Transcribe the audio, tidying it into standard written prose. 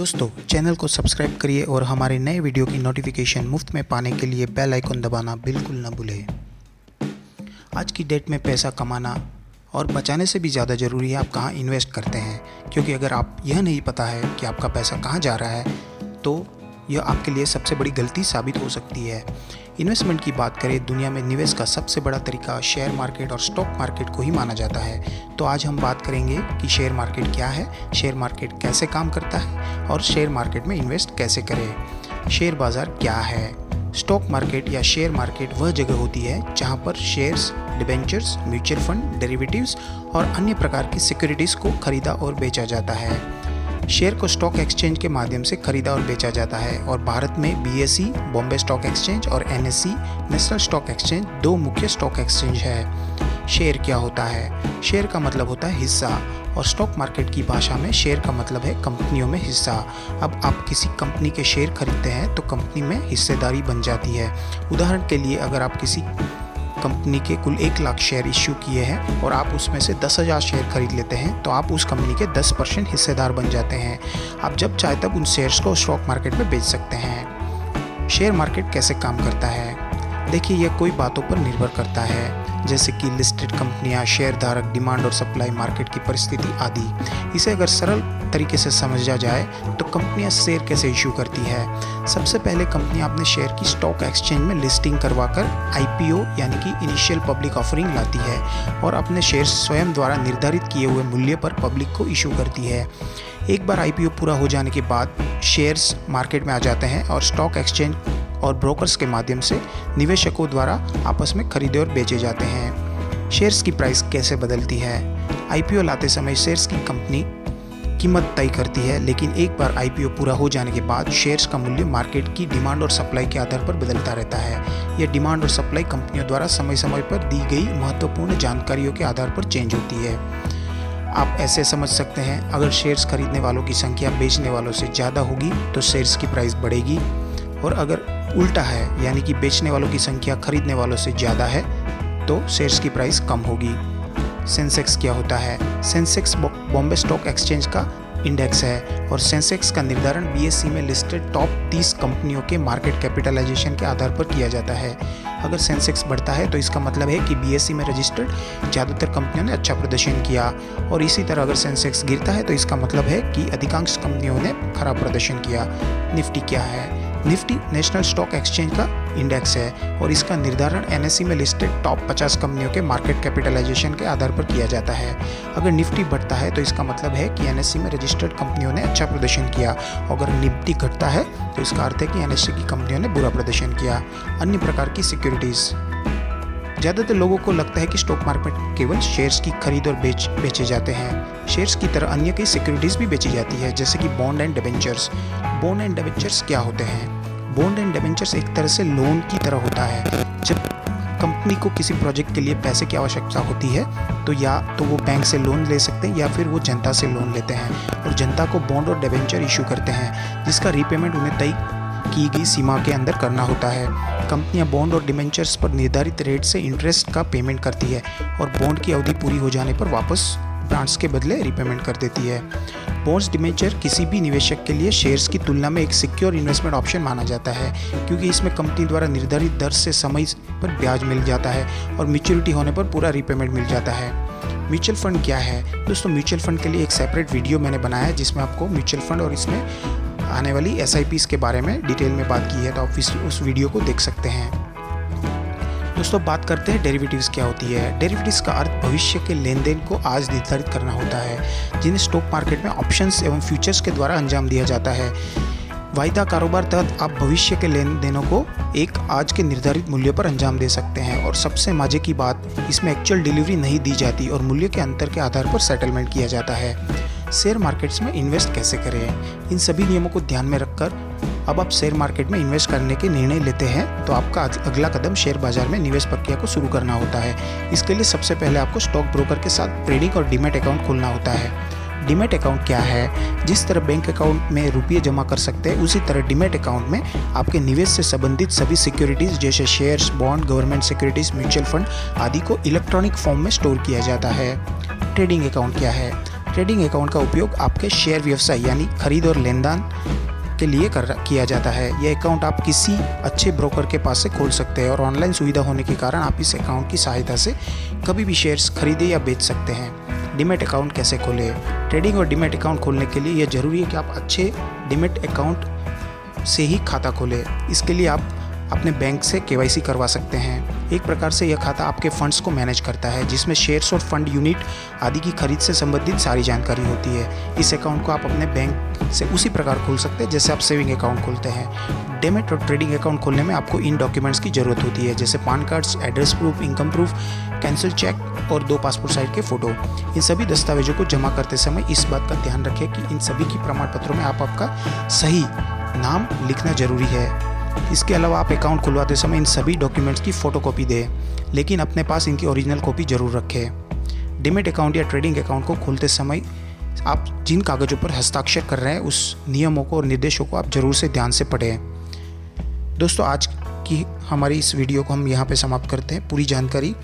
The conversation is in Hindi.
दोस्तों, चैनल को सब्सक्राइब करिए और हमारे नए वीडियो की नोटिफिकेशन मुफ्त में पाने के लिए बेल आइकन दबाना बिल्कुल न भूलें। आज की डेट में पैसा कमाना और बचाने से भी ज़्यादा ज़रूरी है आप कहाँ इन्वेस्ट करते हैं, क्योंकि अगर आप यह नहीं पता है कि आपका पैसा कहाँ जा रहा है तो यह आपके लिए सबसे बड़ी गलती साबित हो सकती है। इन्वेस्टमेंट की बात करें, दुनिया में निवेश का सबसे बड़ा तरीका शेयर मार्केट और स्टॉक मार्केट को ही माना जाता है। तो आज हम बात करेंगे कि शेयर मार्केट क्या है, शेयर मार्केट कैसे काम करता है और शेयर मार्केट में इन्वेस्ट कैसे करें। शेयर बाज़ार क्या है? स्टॉक मार्केट या शेयर मार्केट वह जगह होती है जहां पर shares, debentures, mutual fund, derivatives और अन्य प्रकार की सिक्योरिटीज़ को खरीदा और बेचा जाता है। शेयर को स्टॉक एक्सचेंज के माध्यम से खरीदा और बेचा जाता है और भारत में BSE बॉम्बे स्टॉक एक्सचेंज और NSE नेशनल स्टॉक एक्सचेंज दो मुख्य स्टॉक एक्सचेंज है। शेयर क्या होता है? शेयर का मतलब होता है हिस्सा और स्टॉक मार्केट की भाषा में शेयर का मतलब है कंपनियों में हिस्सा। अब आप किसी कंपनी के शेयर खरीदते हैं तो कंपनी में हिस्सेदारी बन जाती है। उदाहरण के लिए, अगर आप किसी कंपनी के कुल 1 लाख शेयर इश्यू किए हैं और आप उसमें से 10,000 शेयर खरीद लेते हैं तो आप उस कंपनी के 10% हिस्सेदार बन जाते हैं। आप जब चाहे तब उन शेयर्स को स्टॉक मार्केट में बेच सकते हैं। शेयर मार्केट कैसे काम करता है? देखिए, यह कोई बातों पर निर्भर करता है, जैसे कि लिस्टेड कंपनियां, शेयर धारक, डिमांड और सप्लाई, मार्केट की परिस्थिति आदि। इसे अगर सरल तरीके से समझा जाए तो कंपनियां शेयर कैसे इशू करती है। सबसे पहले कंपनियां अपने शेयर की स्टॉक एक्सचेंज में लिस्टिंग करवाकर IPO यानी कि इनिशियल पब्लिक ऑफरिंग लाती है और अपने शेयर स्वयं द्वारा निर्धारित किए हुए मूल्य पर पब्लिक को इशू करती है। एक बार IPO पूरा हो जाने के बाद शेयर्स मार्केट में आ जाते हैं और स्टॉक एक्सचेंज और ब्रोकर्स के माध्यम से निवेशकों द्वारा आपस में खरीदे और बेचे जाते हैं। शेयर्स की प्राइस कैसे बदलती है? IPO लाते समय शेयर्स की कंपनी कीमत तय करती है, लेकिन एक बार IPO पूरा हो जाने के बाद शेयर्स का मूल्य मार्केट की डिमांड और सप्लाई के आधार पर बदलता रहता है। यह डिमांड और सप्लाई कंपनियों द्वारा समय समय पर दी गई महत्वपूर्ण जानकारियों के आधार पर चेंज होती है। आप ऐसे समझ सकते हैं, अगर शेयर्स खरीदने वालों की संख्या बेचने वालों से ज़्यादा होगी तो शेयर्स की प्राइस बढ़ेगी, और अगर उल्टा है यानी कि बेचने वालों की संख्या खरीदने वालों से ज़्यादा है तो शेयर्स की प्राइस कम होगी। सेंसेक्स क्या होता है? सेंसेक्स बॉम्बे स्टॉक एक्सचेंज का इंडेक्स है और सेंसेक्स का निर्धारण BSE में लिस्टेड टॉप 30 कंपनियों के मार्केट कैपिटलाइजेशन के आधार पर किया जाता है। अगर सेंसेक्स बढ़ता है तो इसका मतलब है कि BSE में रजिस्टर्ड ज़्यादातर कंपनियों ने अच्छा प्रदर्शन किया, और इसी तरह अगर सेंसेक्स गिरता है तो इसका मतलब है कि अधिकांश कंपनियों ने खराब प्रदर्शन किया। निफ्टी क्या है? निफ्टी नेशनल स्टॉक एक्सचेंज का इंडेक्स है और इसका निर्धारण NSE में लिस्टेड टॉप 50 कंपनियों के मार्केट कैपिटलाइजेशन के आधार पर किया जाता है। अगर निफ्टी बढ़ता है तो इसका मतलब है कि NSE में रजिस्टर्ड कंपनियों ने अच्छा प्रदर्शन किया, और अगर निफ्टी घटता है तो इसका अर्थ है कि NSE की कंपनियों ने बुरा प्रदर्शन किया। अन्य प्रकार की सिक्योरिटीज़। ज़्यादातर लोगों को लगता है कि स्टॉक मार्केट केवल शेयर्स की खरीद और बेचे जाते हैं। शेयर्स की तरह अन्य कई सिक्योरिटीज़ भी बेची जाती है, जैसे कि bond and debentures. Bond and debentures क्या होते हैं? बॉन्ड एंड डिबेंचर्स एक तरह से लोन की तरह होता है। जब कंपनी को किसी प्रोजेक्ट के लिए पैसे की आवश्यकता होती है तो या तो वो बैंक से लोन ले सकते हैं या फिर वो जनता से लोन लेते हैं और जनता को बॉन्ड और डिबेंचर इशू करते हैं, जिसका रीपेमेंट उन्हें तय की गई सीमा के अंदर करना होता है। कंपनियां बॉन्ड और डिबेंचर्स पर निर्धारित रेट से इंटरेस्ट का पेमेंट करती है और बॉन्ड की अवधि पूरी हो जाने पर वापस ब्रांड्स के बदले रीपेमेंट कर देती है। बॉन्ड्स डिबेंचर किसी भी निवेशक के लिए शेयर्स की तुलना में एक सिक्योर इन्वेस्टमेंट ऑप्शन माना जाता है, क्योंकि इसमें कंपनी द्वारा निर्धारित दर से समय पर ब्याज मिल जाता है और मैच्योरिटी होने पर पूरा रीपेमेंट मिल जाता है। म्यूचुअल फंड क्या है? दोस्तों, म्यूचुअल फंड के लिए एक सेपरेट वीडियो मैंने बनाया है जिसमें आपको म्यूचुअल फंड और इसमें आने वाली SIPs के बारे में डिटेल में बात की है, तो आप उस वीडियो को देख सकते हैं। दोस्तों, बात करते हैं डेरिवेटिव्स क्या होती है। डेरिवेटिव्स का अर्थ भविष्य के लेन देन को आज निर्धारित करना होता है, जिन्हें स्टॉक मार्केट में ऑप्शंस एवं फ्यूचर्स के द्वारा अंजाम दिया जाता है। वायदा कारोबार तहत आप भविष्य के लेन देनों को एक आज के निर्धारित मूल्य पर अंजाम दे सकते हैं, और सबसे मजे की बात, इसमें एक्चुअल डिलीवरी नहीं दी जाती और मूल्य के अंतर के आधार पर सेटलमेंट किया जाता है। शेयर मार्केट्स में इन्वेस्ट कैसे करें? इन सभी नियमों को ध्यान में रखकर अब आप शेयर मार्केट में इन्वेस्ट करने के निर्णय लेते हैं तो आपका अगला कदम शेयर बाजार में निवेश प्रक्रिया को शुरू करना होता है। इसके लिए सबसे पहले आपको स्टॉक ब्रोकर के साथ ट्रेडिंग और डीमैट अकाउंट खोलना होता है। डीमैट अकाउंट क्या है? जिस तरह बैंक अकाउंट में रुपये जमा कर सकते हैं, उसी तरह डीमैट अकाउंट में आपके निवेश से संबंधित सभी सिक्योरिटीज़ जैसे shares, bond, government securities, mutual fund आदि को इलेक्ट्रॉनिक फॉर्म में स्टोर किया जाता है। ट्रेडिंग अकाउंट क्या है? ट्रेडिंग अकाउंट का उपयोग आपके शेयर व्यवसाय यानी खरीद और लेन देन के लिए किया जाता है। यह अकाउंट आप किसी अच्छे ब्रोकर के पास से खोल सकते हैं और ऑनलाइन सुविधा होने के कारण आप इस अकाउंट की सहायता से कभी भी शेयर्स खरीदे या बेच सकते हैं। डीमैट अकाउंट कैसे खोलें? ट्रेडिंग और डीमैट अकाउंट खोलने के लिए यह जरूरी है कि आप अच्छे डीमैट अकाउंट से ही खाता खोलें। इसके लिए आप अपने बैंक से KYC करवा सकते हैं। एक प्रकार से यह खाता आपके फंड्स को मैनेज करता है, जिसमें शेयर्स और फंड यूनिट आदि की खरीद से संबंधित सारी जानकारी होती है। इस अकाउंट को आप अपने बैंक से उसी प्रकार खोल सकते हैं जैसे आप सेविंग अकाउंट खोलते हैं। डीमैट और ट्रेडिंग अकाउंट खोलने में आपको इन डॉक्यूमेंट्स की ज़रूरत होती है, जैसे पान cards, address proof, income proof, cancel cheque और 2 पासपोर्ट साइज के फ़ोटो। इन सभी दस्तावेजों को जमा करते समय इस बात का ध्यान रखें कि इन सभी की प्रमाण पत्रों में आपका सही नाम लिखना जरूरी है। इसके अलावा आप अकाउंट खुलवाते समय इन सभी डॉक्यूमेंट्स की फ़ोटोकॉपी दें, लेकिन अपने पास इनकी ओरिजिनल कॉपी जरूर रखें। डीमैट अकाउंट या ट्रेडिंग अकाउंट को खोलते समय आप जिन कागज़ों पर हस्ताक्षर कर रहे हैं उस नियमों को और निर्देशों को आप जरूर से ध्यान से पढ़ें। दोस्तों, आज की हमारी इस वीडियो को हम यहाँ पे समाप्त करते हैं। पूरी जानकारी